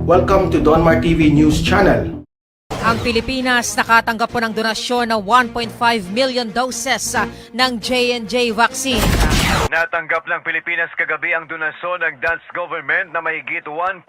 Welcome to Donmar TV News Channel. Ang Pilipinas nakatanggap po ng donasyon ng 1.5 million doses ng J&J vaccine. Natanggap ng Pilipinas kagabi ang donasyon ng Dutch government na mahigit 1.5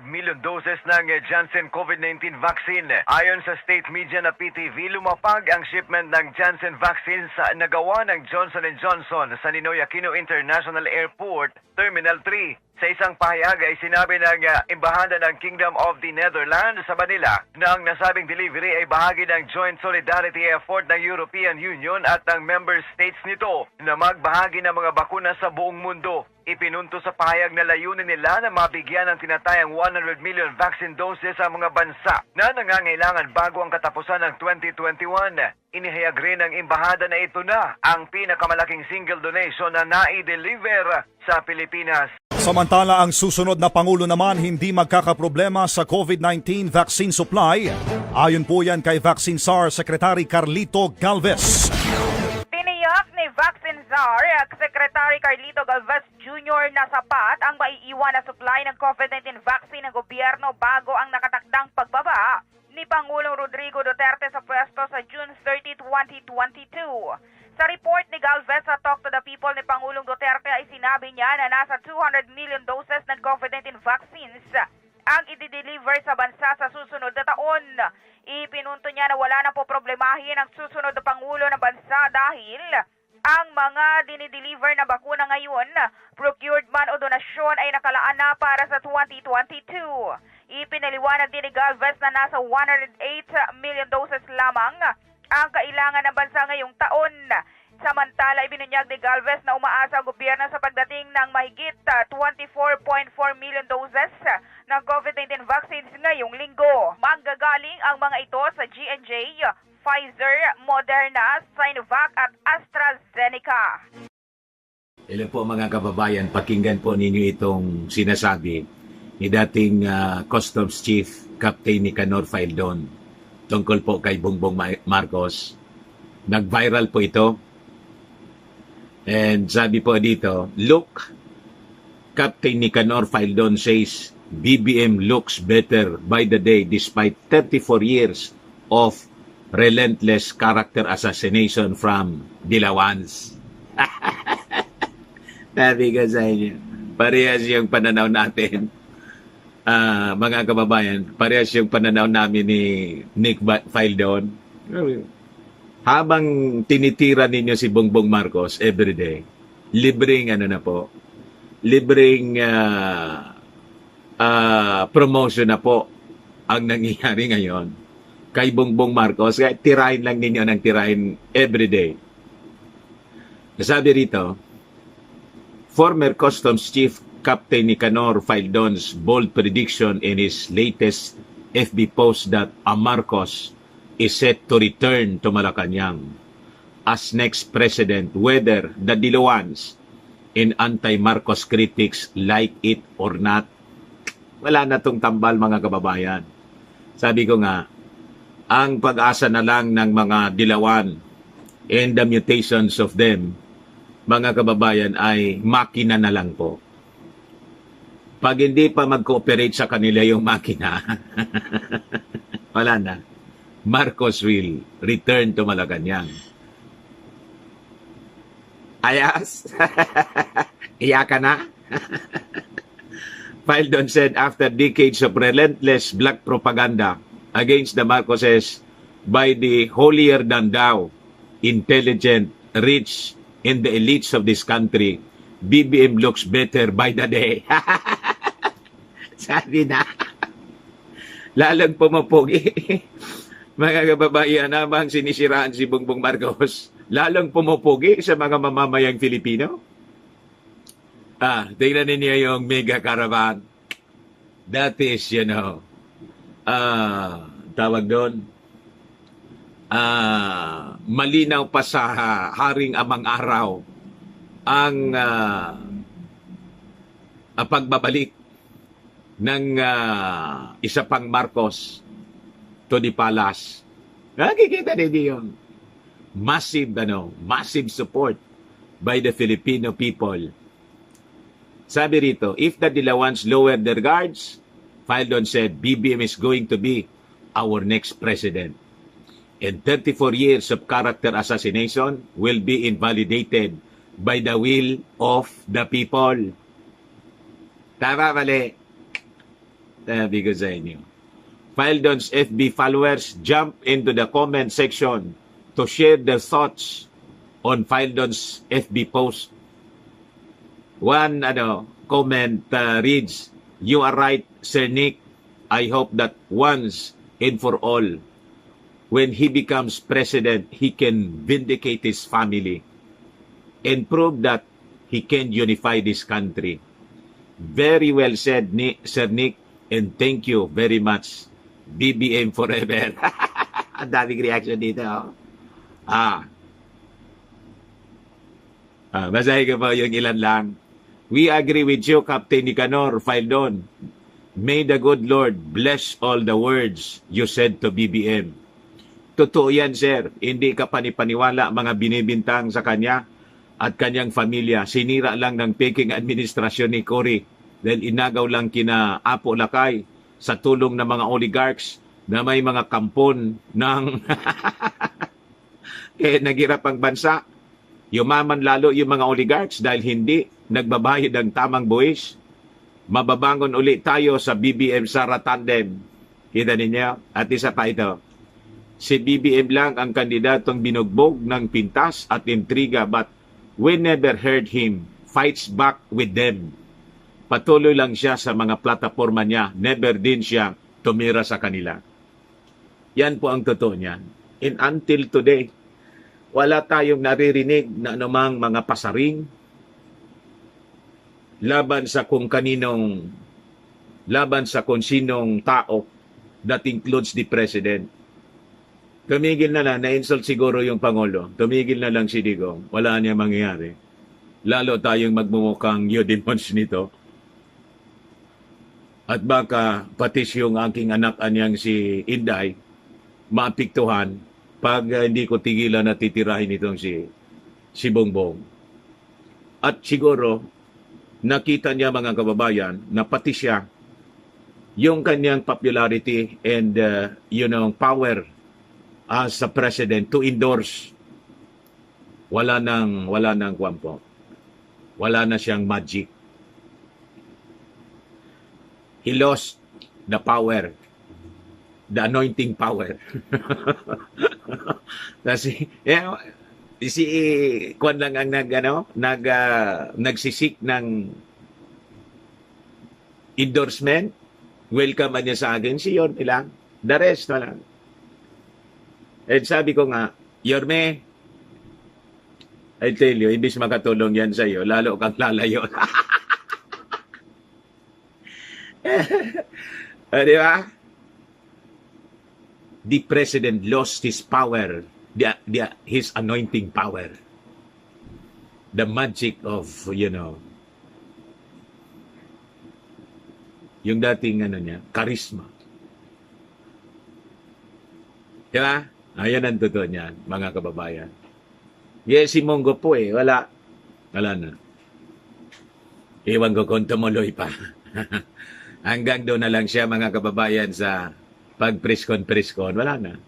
million doses ng Janssen COVID-19 vaccine. Ayon sa state media na PTV, lumapag ang shipment ng Janssen vaccine sa nagawa ng Johnson & Johnson sa Ninoy Aquino International Airport, Terminal 3. Sa isang pahayag ay sinabi ng Embahada ng Kingdom of the Netherlands sa Manila na ang nasabing delivery ay bahagi ng joint solidarity effort ng European Union at ng member states nito na magbahagi ng mga bakuna sa buong mundo. Ipinunto sa pahayag na layunin nila na mabigyan ng tinatayang 100 million vaccine doses sa mga bansa na nangangailangan bago ang katapusan ng 2021. Inihayag rin ng Embahada na ito na ang pinakamalaking single donation na nai-deliver sa Pilipinas. Samantala, ang susunod na Pangulo naman hindi magkakaproblema sa COVID-19 vaccine supply. Ayon po yan kay Vaccine Czar Secretary Carlito Galvez. Tiniyak ni Vaccine Czar Secretary Carlito Galvez Jr. na sapat ang maiiwan na supply ng COVID-19 vaccine ng gobyerno bago ang nakatakdang pagbaba ni Pangulong Rodrigo Duterte sa pwesto sa June 30, 2022. Sa report ni Galvez sa Talk to the People ni Pangulong Duterte ay sinabi niya na nasa 200 million doses ng COVID-19 vaccines ang i-deliver sa bansa sa susunod na taon. Ipinunto niya na wala na po problemahin ang susunod na Pangulo ng bansa dahil ang mga dinideliver na bakuna ngayon, procured man o donasyon ay nakalaan na para sa 2022. Ipinaliwanag din ni Galvez na nasa 108 million doses lamang ang kailangan ng bansa ngayong taon. Samantala, ibinunyag ni Galvez na umaasa ang gobyerno sa pagdating ng mahigit 24.4 million doses ng COVID-19 vaccines ngayong linggo. Manggagaling ang mga ito sa J&J, Pfizer, Moderna, Sinovac at AstraZeneca. Hello po mga kababayan, pakinggan po ninyo itong sinasabi ni dating Customs Chief Captain Nicanor Faildon tungkol po kay Bongbong Marcos. Nag-viral po ito. And sabi po dito, look, Captain Nicanor Faildon says BBM looks better by the day despite 34 years of relentless character assassination from Dilawans. Sabi ko sa inyo, parehas yung pananaw natin. Mga kababayan, parehas yung pananaw namin ni Nick Faildon. Habang tinitira ninyo si Bongbong Marcos everyday, libreng promotion na po ang nangyayari ngayon kay Bongbong Marcos. Kaya tirahin lang ninyo ng tirahin everyday. Nasabi rito, former Customs Chief Captain Nicanor Faildon's bold prediction in his latest FB post that Marcos is set to return to Malacanang as next president, whether the Dilawans and anti-Marcos critics like it or not. Wala na tong tambal mga kababayan. Sabi ko nga, ang pag-asa na lang ng mga Dilawan and the mutations of them, mga kababayan, ay makina na lang po. Pag hindi pa mag-cooperate sa kanila yung makina, wala na. Marcos will return to Malacanang. Ayas? Iyak ka na? Faildon said after decades of relentless black propaganda against the Marcoses by the holier-than-thou, intelligent, rich, and the elites of this country, BBM looks better by the day. Sabi na, lalang pumapogi. Mga kababayan, habang sinisiraan si Bongbong Marcos, lalang pumapogi sa mga mamamayang Filipino. Tingnan ninyo yung mega caravan. That is, tawag doon, malinaw pa sa Haring Amang Araw ang pagbabalik ng isa pang Marcos to the palace. Nakikita ninyo yun. Massive support by the Filipino people. Sabi rito, if the Dilawans lower their guards, Faldon said BBM is going to be our next president. And 34 years of character assassination will be invalidated by the will of the people. Tama, mali. Sabi ko sa inyo. Faldon's FB followers jump into the comment section to share their thoughts on Faldon's FB post. One comment reads, "You are right, Sir Nick. I hope that once and for all, when he becomes president, he can vindicate his family and prove that he can unify this country." Very well said, Sir Nick, and thank you very much. BBM forever. Ang daming reaction dito. Basahin ko po yung ilan lang. We agree with you, Captain Nicanor Faldon. May the good Lord bless all the words you said to BBM. Totoo yan, sir. Hindi ka panipaniwala mga binibintang sa kanya at kanyang pamilya. Sinira lang ng peking administrasyon ni Cory dahil inagaw lang kina Apo Lakay sa tulong ng mga oligarchs na may mga kampon ng naghirap ang bansa. Yumaman lalo yung mga oligarchs dahil hindi nagbabayad ng tamang buwis. Mababangon uli tayo sa BBM Sara Tandem. Kita ninyo? At isa pa ito. Si BBM lang ang kandidatong binugbog ng pintas at intriga but we never heard him fights back with them. Patuloy lang siya sa mga plataforma niya. Never din siya tumira sa kanila. Yan po ang totoo niyan. And until today, wala tayong naririnig na anumang mga pasaring laban sa kung sinong tao that includes the President. Tumigil na lang, na-insult siguro yung Pangulo. Tumigil na lang si Digong. Wala niya mangyayari. Lalo tayong magmumukhang yodimons nito. At baka pati yung aking anak anyang si Inday, maapiktuhan pag hindi ko tigilan na titirahin itong si Bongbong. At siguro, nakita niya mga kababayan na pati siya, yung kanyang popularity and power as a president to endorse, wala nang kwampo. Wala na siyang magic. He lost the power, the anointing power. Kasi si Kwan lang ang nagsisik ng endorsement. Welcome niya sa akin si Yorme lang. The rest na lang. And sabi ko nga, Yorme, I tell you, ibig makatulong yan sa iyo, lalo kang lalayo. Di ba? The president lost his power, his anointing power. The magic of, yung dating charisma. Di ba? Ayan ang totoo niyan, mga kababayan. Yes, si Mongo po wala na. Iwan ko kung tumuloy pa. Hanggang doon na lang siya, mga kababayan, sa pag-preskon. Wala na.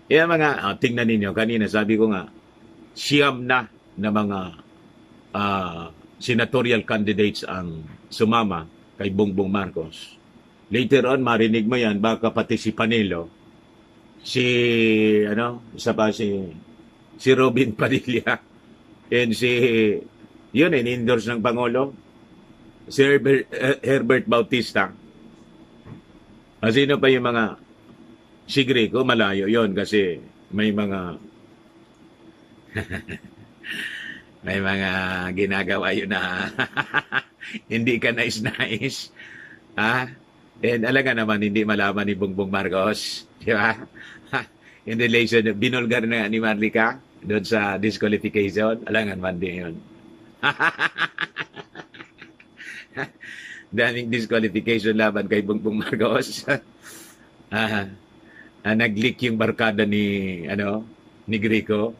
Yan tingnan ninyo, kanina sabi ko nga, siyam na mga senatorial candidates ang sumama kay Bongbong Marcos. Later on, marinig mo yan, baka pati si Panelo, si Robin Padilla, and in-endorse ng Pangulo, si Herbert Bautista. Sino pa yung mga si Greco, malayo yon kasi may mga ginagawa yun na hindi ka nais-nais. And alaga naman, hindi malaman ni Bongbong Marcos. Di ba? In relation, binulgar na ni Marlica doon sa disqualification. Alangan man din yun. Daming disqualification laban kay Bongbong Marcos. Nag-leak yung barkada ni Greco.